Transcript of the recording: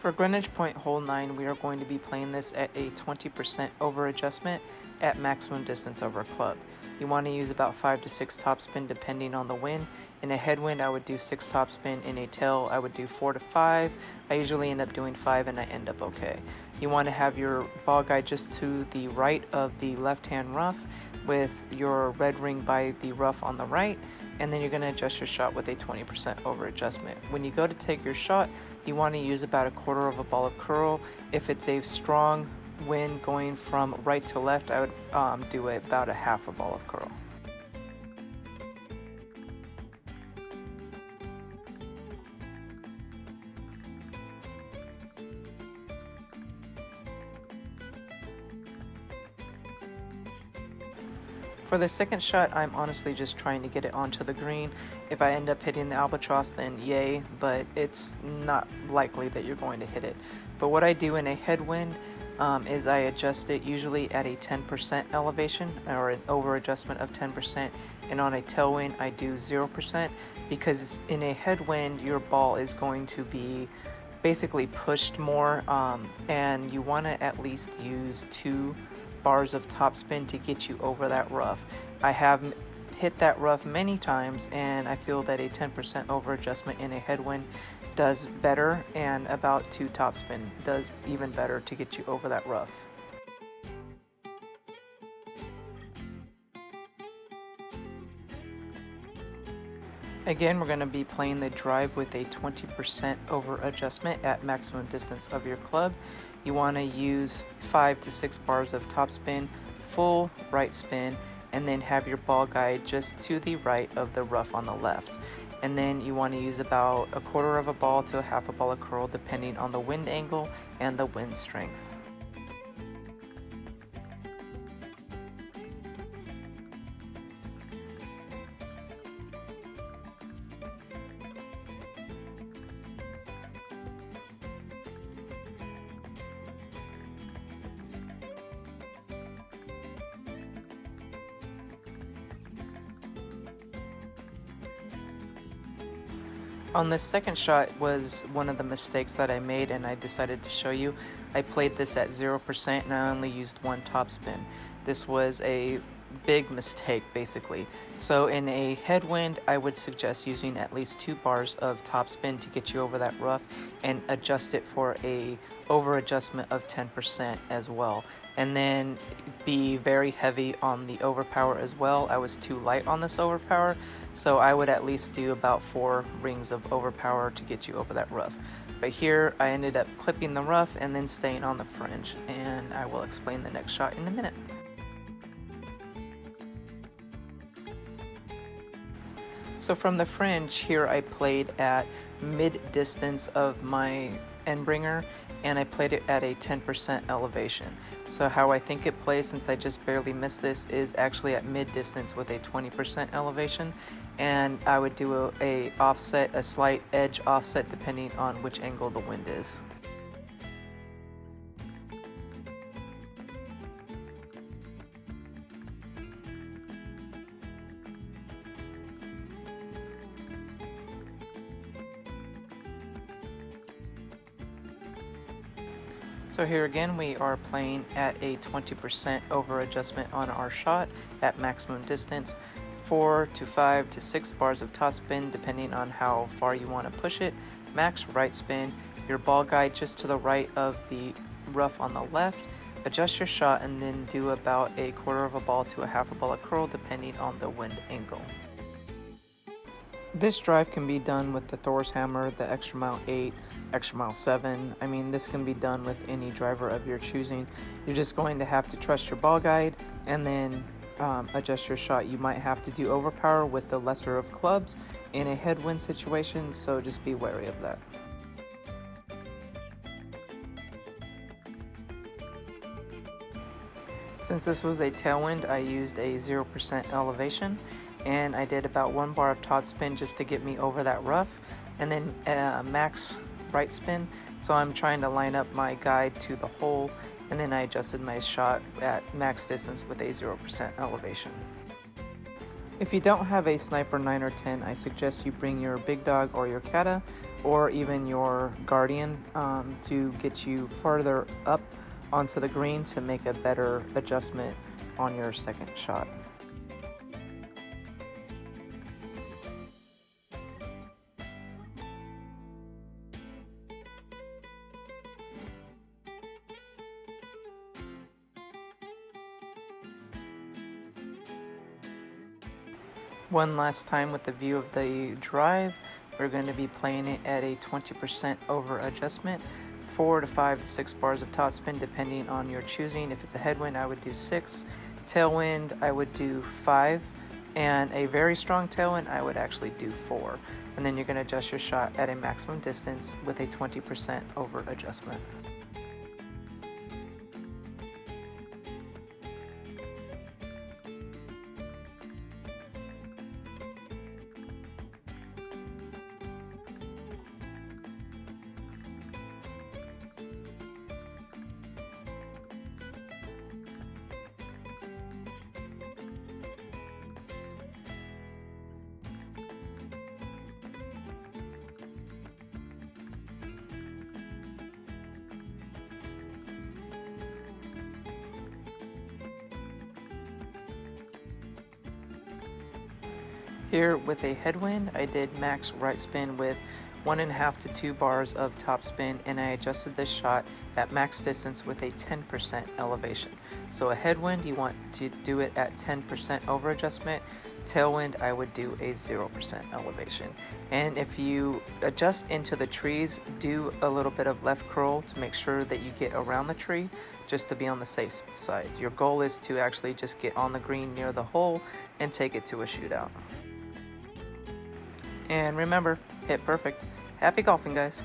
For Greenwich Point hole 9, we are going to be playing this at a 20% over adjustment at maximum distance over club. You want to use about 5 to 6 topspin depending on the wind. In a headwind, I would do 6 topspin. In a tail, I would do 4 to 5. I usually end up doing 5 and I end up okay. You want to have your ball guide just to the right of the left-hand rough with your red ring by the rough on the right, and then you're going to adjust your shot with a 20% over adjustment. When you go to take your shot, you want to use about 1/4 of a ball of curl. If it's a strong wind going from right to left, I would do about 1/2 a ball of curl. For the second shot, I'm honestly just trying to get it onto the green. If I end up hitting the albatross, then yay, but it's not likely that you're going to hit it. But what I do in a headwind is I adjust it usually at a 10% elevation, or an over adjustment of 10%, and on a tailwind I do 0%, because in a headwind your ball is going to be basically pushed more, and you want to at least use 2 bars of topspin to get you over that rough. I have hit that rough many times, and I feel that a 10% over adjustment in a headwind does better, and about 2 topspin does even better to get you over that rough. Again, we're going to be playing the drive with a 20% over adjustment at maximum distance of your club. You want to use 5 to 6 bars of topspin, full right spin, and then have your ball guide just to the right of the rough on the left. And then you want to use about 1/4 of a ball to 1/2 a ball of curl depending on the wind angle and the wind strength. On this second shot was one of the mistakes that I made, and I decided to show you. I played this at 0% and I only used 1 topspin. This was a big mistake basically. So in a headwind, I would suggest using at least 2 bars of topspin to get you over that rough, and adjust it for a over adjustment of 10% as well. And then be very heavy on the overpower as well. I was too light on this overpower, so I would at least do about 4 rings of overpower to get you over that rough. But here I ended up clipping the rough and then staying on the fringe, and I will explain the next shot in a minute. So from the fringe here, I played at mid distance of my end bringer, and I played it at a 10% elevation. So how I think it plays, since I just barely missed this, is actually at mid distance with a 20% elevation, and I would do a offset, a slight edge offset depending on which angle the wind is. So here again, we are playing at a 20% over adjustment on our shot at maximum distance, 4 to 5 to 6 bars of topspin depending on how far you want to push it, max right spin, your ball guide just to the right of the rough on the left, adjust your shot, and then do about 1/4 of a ball to 1/2 a ball of curl depending on the wind angle. This drive can be done with the Thor's hammer, the Extra Mile 8, Extra Mile 7. I mean, this can be done with any driver of your choosing. You're just going to have to trust your ball guide and then adjust your shot. You might have to do overpower with the lesser of clubs in a headwind situation, so just be wary of that. Since this was a tailwind, I used a 0% elevation, and I did about 1 bar of topspin just to get me over that rough, and then max right spin. So I'm trying to line up my guide to the hole, and then I adjusted my shot at max distance with a 0% elevation. If you don't have a sniper 9 or 10, I suggest you bring your big dog or your kata or even your guardian to get you further up onto the green to make a better adjustment on your second shot. One last time with the view of the drive, we're going to be playing it at a 20% over adjustment, 4 to 5 to 6 bars of topspin depending on your choosing. If it's a headwind, I would do 6, tailwind, I would do 5, and a very strong tailwind, I would actually do 4. And then you're going to adjust your shot at a maximum distance with a 20% over adjustment. Here with a headwind, I did max right spin with 1.5 to 2 bars of top spin, and I adjusted this shot at max distance with a 10% elevation. So a headwind, you want to do it at 10% over adjustment. Tailwind, I would do a 0% elevation. And if you adjust into the trees, do a little bit of left curl to make sure that you get around the tree, just to be on the safe side. Your goal is to actually just get on the green near the hole and take it to a shootout. And remember, hit perfect. Happy golfing, guys.